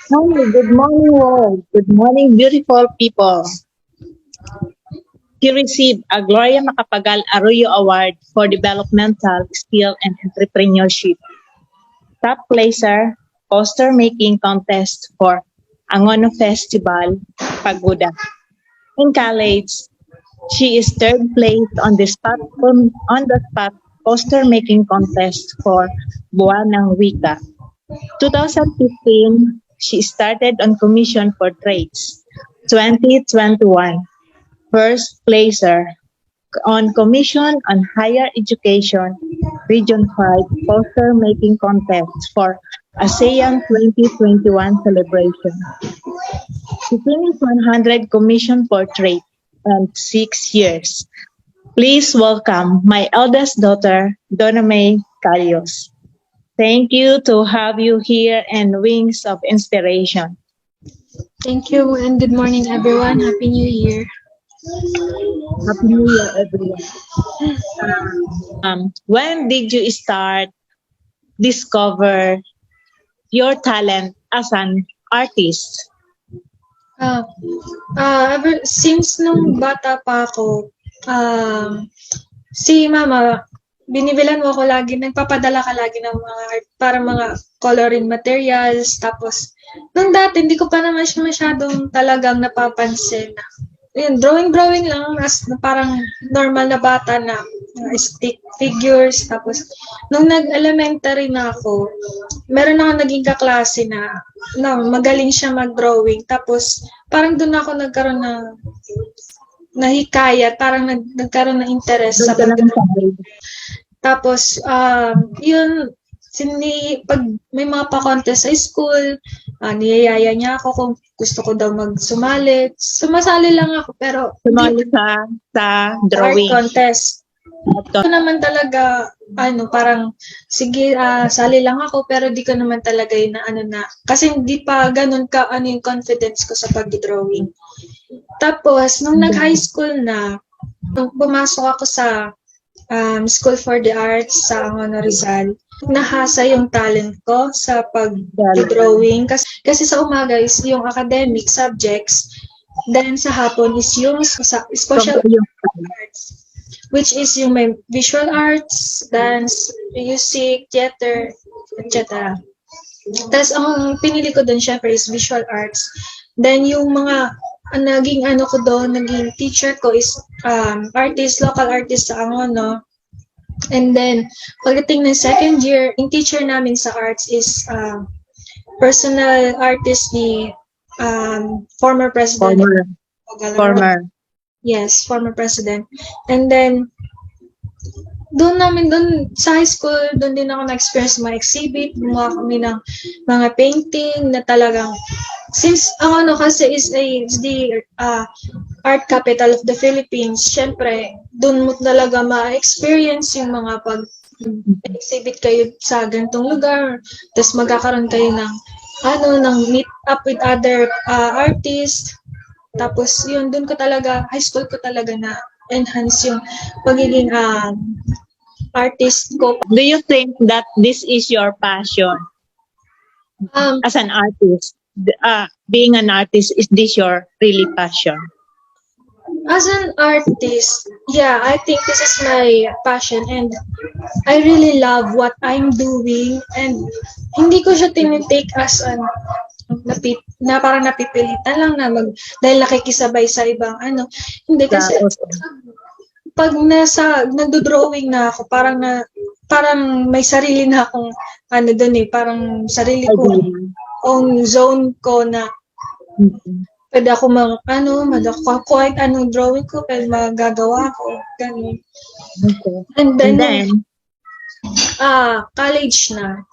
Hi, good morning, world. Good morning, beautiful people. He received a Gloria Macapagal Arroyo Award for Developmental Skill and Entrepreneurship. Top placer, poster making contest for Angono Festival, Pagoda. In college, she is third place on the spot poster making contest for Buwan ng Wika. 2015, she started on commission for trades. 2021, first placer on commission on higher education Region 5 poster making contest for ASEAN 2021 celebration. She finished 100 commission portrait and 6 years. Please welcome my eldest daughter, Donna May Carios. Thank you to have you here and Wings of Inspiration. Thank you and good morning, everyone. Happy New Year. Happy New Year, everyone. When did you start discover your talent as an artist? Ever since nung bata pa ako, si mama, binibilan mo ako lagi, nagpapadala ka lagi ng mga art, para mga coloring materials. Tapos, nung dati, hindi ko pa naman siya masyadong talagang napapansin. Yun, drawing lang, as parang normal na bata na stick figures. Tapos, nung nag-elementary na ako, meron ako naging kaklase na magaling siya mag-drawing. Tapos, parang doon ako nagkaroon ng nahikayat, parang nagkaroon ng interest sa pag-drawing. Tapos, yun, pag may mga pa-contest sa school, niyayaya niya ako kung gusto ko daw magsumali. Sumasali lang ako, pero Sumali sa drawing. art contest. Ito naman talaga, parang, sige, sali lang ako, pero di ko naman talaga yun kasi hindi pa ganun ka, yung confidence ko sa pag-drawing. Tapos, nung nag-high school na, nung pumasok ako sa School for the Arts sa Angono Rizal, nahasa yung talent ko sa pag-drawing. Kasi sa umaga is yung academic subjects, then sa hapon is yung special arts, which is yung may visual arts, dance, music, theater, etc. Tapos ang pinili ko doon syempre is visual arts. Then yung mga naging naging teacher ko is local artist sa Angono. And then, pagdating ng second year, yung teacher namin sa arts is personal artist ni former president. Former. Yes, former president. And then, doon sa high school, doon din ako na-experience mga exhibit, gumawa kami ng mga painting na talagang, since kasi is the art capital of the Philippines, syempre, doon mo talaga ma-experience yung mga pag-exhibit kayo sa ganitong lugar, tapos magkakaroon kayo ng meet up with other artists. Tapos yun, doon ko talaga, high school ko talaga na enhance yung pagiging artist ko. Do you think that this is your passion as an artist? Being an artist, is this your really passion? As an artist, yeah, I think this is my passion and I really love what I'm doing, and hindi ko siya tinitake as na parang napipilitan lang dahil nakikisabay sa ibang Hindi kasi pag nagdo-drawing na ako, parang may sarili na akong doon parang sarili ko own zone ko na pwede ako kahit anong drawing ko, pwede magagawa ko, ganun. Okay. And then college na,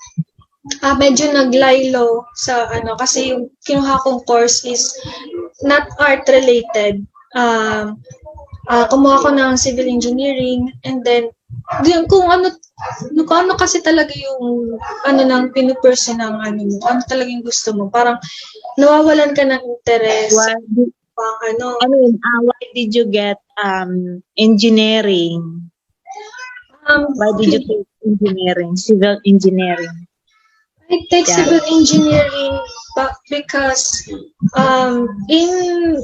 medyo naglaylo sa kasi yung kinuha kong course is not art related. Kumuha ko ng civil engineering, and then kung ano kasi talaga yung nang pinupursue ng mo, talaga yung gusto mo, parang nawawalan ka ng interest. Why did you get engineering? Why did you take engineering, civil engineering? I take civil engineering but because in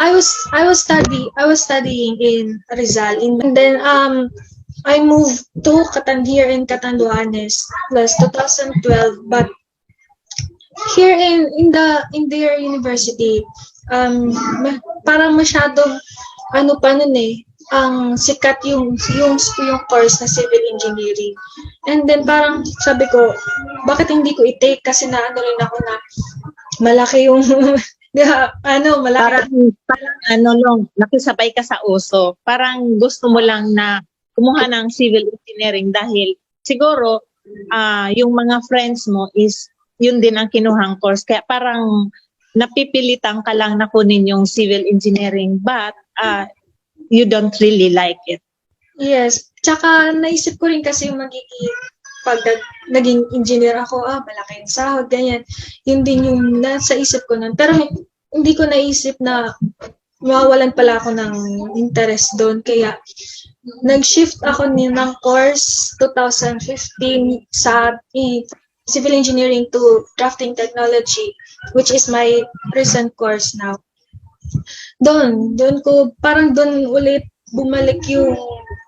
I was studying in Rizal, and then I moved to here in Catanduanes plus 2012. But here in their university, parang masyadong ano pa nun eh, ang sikat yung course na civil engineering. And then parang sabi ko, bakit hindi ko i-take, kasi na ano rin ako na malaki yung malaki. Parang ano lang, nakisabay ka sa uso. Parang gusto mo lang na kumuha ng civil engineering dahil siguro yung mga friends mo is yun din ang kinuhang course. Kaya parang napipilitan ka lang na kunin yung civil engineering, but you don't really like it. Yes. Tsaka naisip ko rin kasi yung magiging pag naging engineer ako, malaki yung sahod, ganyan. Yun din yung nasa isip ko nun. Pero hindi ko naisip na mawawalan pala ako ng interest doon. Kaya nag-shift ako ng course 2015 sa civil engineering to drafting technology, which is my recent course now. Doon ulit bumalik yung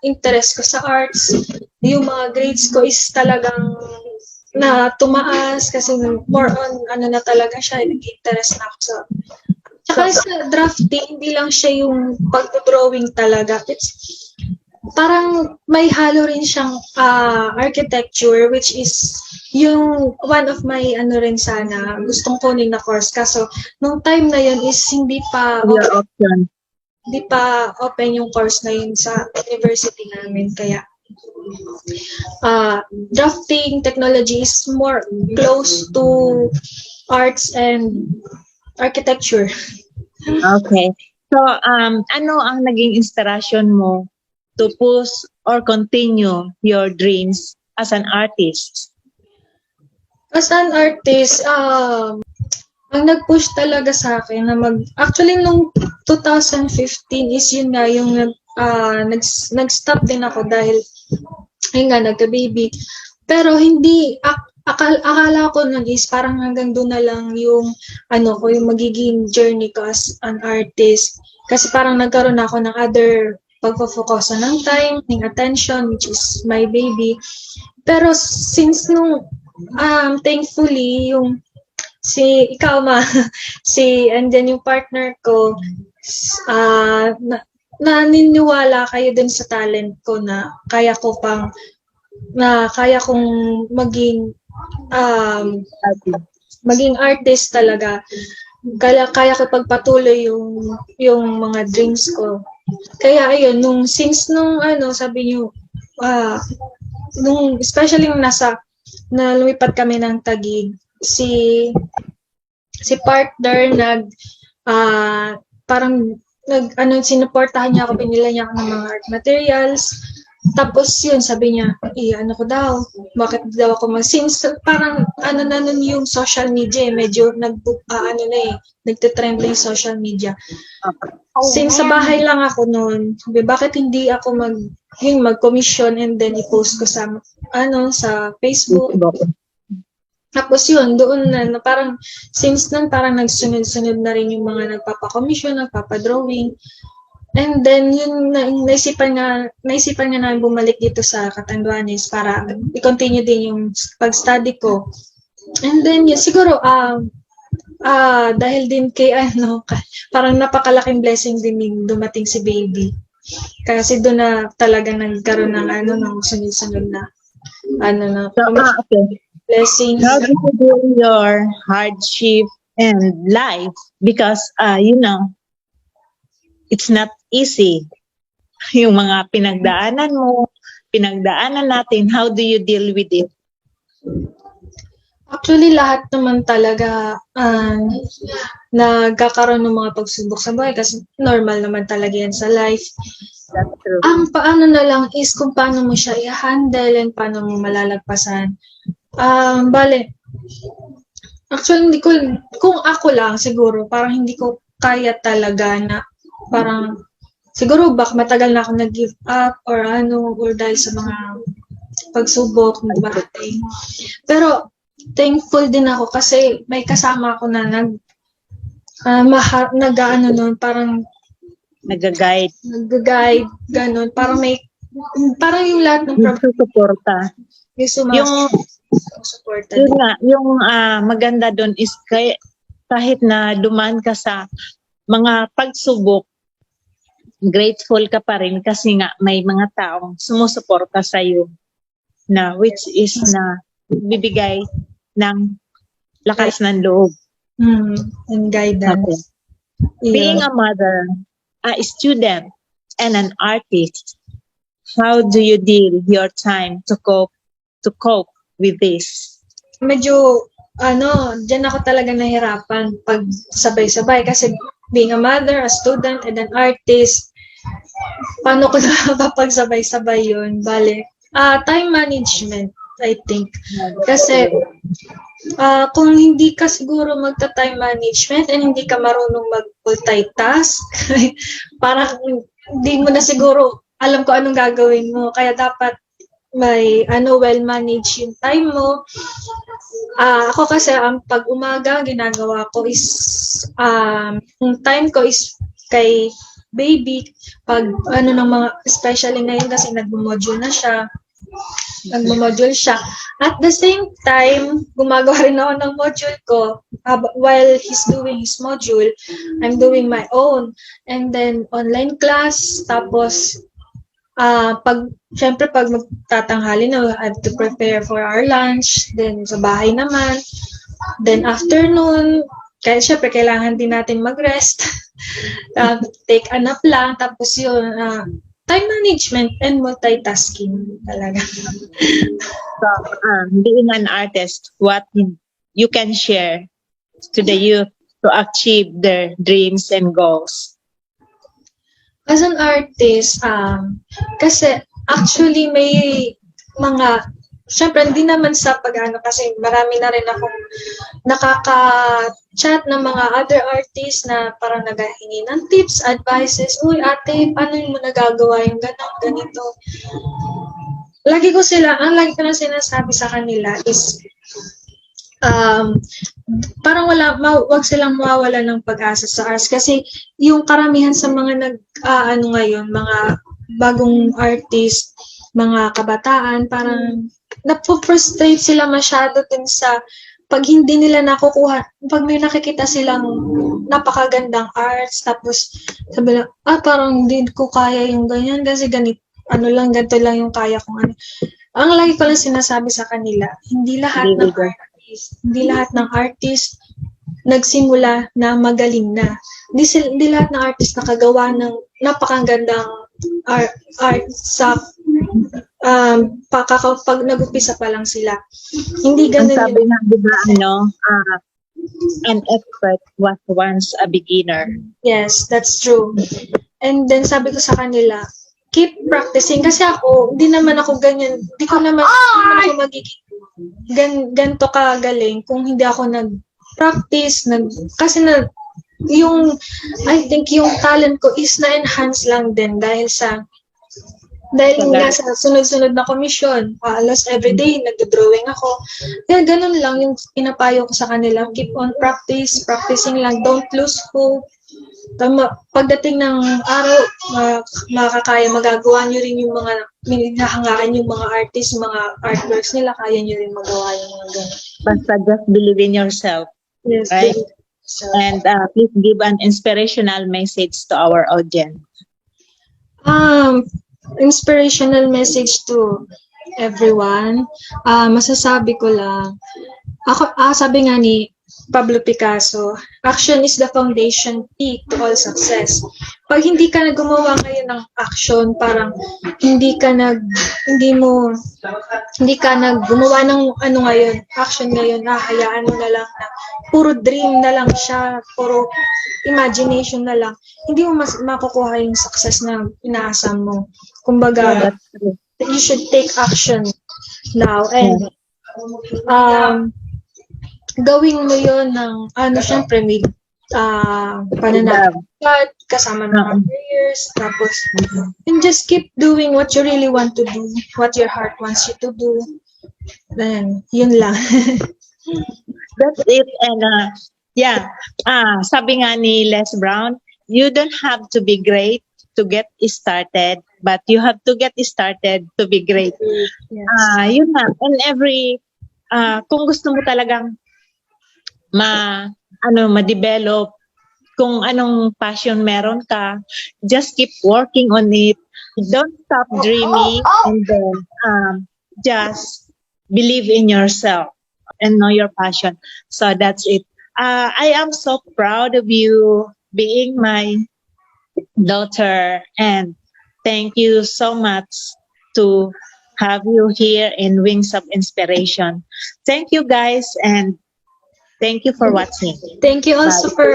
interest ko sa arts. Yung mga grades ko is talagang na tumaas kasi more on ano na talaga siya, nag-interest na ako sa. Tsaka sa drafting, hindi lang siya yung pag-drawing talaga. It's parang may halo rin siyang architecture, which is yung one of my rin sana gustong kunin na course. Kaso nung time na yun is hindi pa open yung course na yun sa university namin. Kaya drafting technology is more close to arts and architecture. Okay. So, ano ang naging inspiration mo to push or continue your dreams as an artist? As an artist, ang nag-push talaga sa akin na actually nung 2015 is yun nga yung nag-stop din ako dahil ayun nga, nagka-baby. Pero hindi, akala ko nun is parang hanggang doon na lang yung yung magiging journey ko as an artist. Kasi parang nagkaroon ako ng other pagpo-focus ng time, ng attention, which is my baby. Pero since nung thankfully yung and then yung partner ko, naniniwala kayo din sa talent ko na kaya kong maging artist talaga. Kaya ko pagpatuloy yung mga dreams ko. Kaya ayun, since sabi niyo, especially nung na lumipat kami ng Taguig, si partner sinuportahan niya ako, pinila niya ako ng mga art materials. Tapos yun, sabi niya, ko daw, bakit daw ako since parang na nun yung social media, medyo nagtitrend na yung social media. Since sa bahay lang ako noon, bakit hindi ako mag-commission and then i-post ko sa Facebook. Tapos yun, doon na parang, since nun parang nagsunod-sunod na rin yung mga nagpapa-commission, nagpapa-drawing. And then yun, naisipan nga namin bumalik dito sa Catanduanes para i-continue din yung pag-study ko. And then yun, siguro, dahil din kay parang napakalaking blessing din dumating si baby. Kasi doon na talaga nagkaroon ng ng sunod-sunod na okay. Blessings. How do you do your hardship and life? Because, it's not easy. Yung mga pinagdaanan natin, how do you deal with it? Actually, lahat naman talaga nagkakaroon ng mga pagsubok sa buhay kasi normal naman talaga yan sa life. That's true. Ang paano na lang is kung paano mo siya i-handle and paano mo malalagpasan. Actually, kung ako lang siguro, parang hindi ko kaya talaga na parang, siguro matagal na ako nag-give up or dahil sa mga pagsubok na marating. Pero, thankful din ako kasi may kasama ako na nag-ano nun, parang Nag-guide. nag-guide, ganun. Parang yung lahat ng Yung susuporta. yung suporta Yun din. nga, yung maganda doon is kahit na dumaan ka sa mga pagsubok, grateful ka pa rin kasi nga may mga taong sumusuporta sa iyo na which is na bibigay ng lakas ng loob. And guidance. Being Yeah. a mother, a student, and an artist, how do you deal your time to cope with this? Medyo, dyan ako talaga nahirapan pag sabay-sabay kasi being a mother, a student, and an artist, paano ko na mapagsabay-sabay yun? Bale, time management, I think. Kasi, kung hindi ka siguro magta-time management and hindi ka marunong mag-multitask, parang hindi mo na siguro alam ko anong gagawin mo. Kaya dapat may well-manage yung time mo. Ako kasi ang pag umaga ginagawa ko is yung time ko is kay baby pag ng mga especially ngayon kasi nagmo-module siya. At the same time, gumagawa rin ako ng module ko. While he's doing his module, I'm doing my own. And then, online class. Tapos, syempre pag magtatanghali na, I have to prepare for our lunch. Then, sa bahay naman. Then, afternoon, kaya syempre kailangan din natin mag-rest. Take a nap lang. Tapos yun, time management and multitasking talaga. So, being an artist, what you can share to the youth to achieve their dreams and goals? As an artist, kasi actually may syempre hindi naman sa pag-ano kasi marami na rin akong nakaka-chat ng mga other artists na parang naghahingi ng tips, advices. Uy, ate, paano mo nagagawa yung ganito? Lagi ko na sinasabi sa kanila is parang wag silang mawawala ng pag-asa sa arts kasi yung karamihan sa mga ngayon, mga bagong artist, mga kabataan, parang napo-frustrate sila masyado din sa pag hindi nila nakukuha, pag may nakikita silang napakagandang arts, tapos sabi lang, parang hindi ko kaya yung ganyan kasi ganito lang yung kaya kong ano. Ang lagi ko lang sinasabi sa kanila, hindi lahat ng artist nagsimula na magaling na. Hindi lahat ng artist nakagawa ng napakagandang art sa pag nag-upisa pa lang sila. Hindi ganun Ang sabi nga, diba, an expert was once a beginner. Yes, that's true. And then sabi ko sa kanila, keep practicing. Kasi ako, hindi naman ako ganyan. Hindi naman ako magiging ganito kagaling kung hindi ako nag-practice. Kasi I think yung talent ko is na-enhance lang din dahil nga sa sunod-sunod na komisyon. Halos everyday, nagdo-drawing ako. Kaya ganun lang yung pinapayo ko sa kanila. Keep on practicing lang. Don't lose hope. Pagdating ng araw, makakaya, magagawa nyo rin yung mga hinahangaan yung mga artists, mga artworks nila, kaya nyo rin magawa yung mga ganun. Basta just believe in yourself. Yes, right? And please give an inspirational message to our audience. Inspirational message to everyone. Masasabi ko lang, sabi nga ni Pablo Picasso, action is the foundation key to all success. Pag hindi ka na gumawa ngayon ng action, parang hindi ka gumawa ng ngayon, action ngayon, hayaan mo na lang na puro dream na lang siya, puro imagination na lang. Hindi mo makukuha yung success na inaasam mo. Kumbaga, you should take action now and gawin mo yon ng syempre may pananagutan kasama ng mga prayers, tapos and just keep doing what you really want to do, what your heart wants you to do. Then yun lang. That's it. And sabi nga ni Les Brown, you don't have to be great to get started, but you have to get started to be great. Yes. Yun na. And kung gusto mo talagang ma-develop, kung anong passion meron ka, just keep working on it. Don't stop dreaming, and then just believe in yourself and know your passion. So that's it. I am so proud of you being my daughter, and thank you so much to have you here in Wings of Inspiration. Thank you guys, and thank you for watching. Thank you also for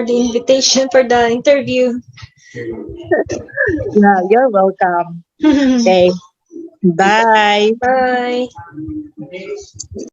the invitation for the interview. Yeah, you're welcome. Okay. Bye. Bye.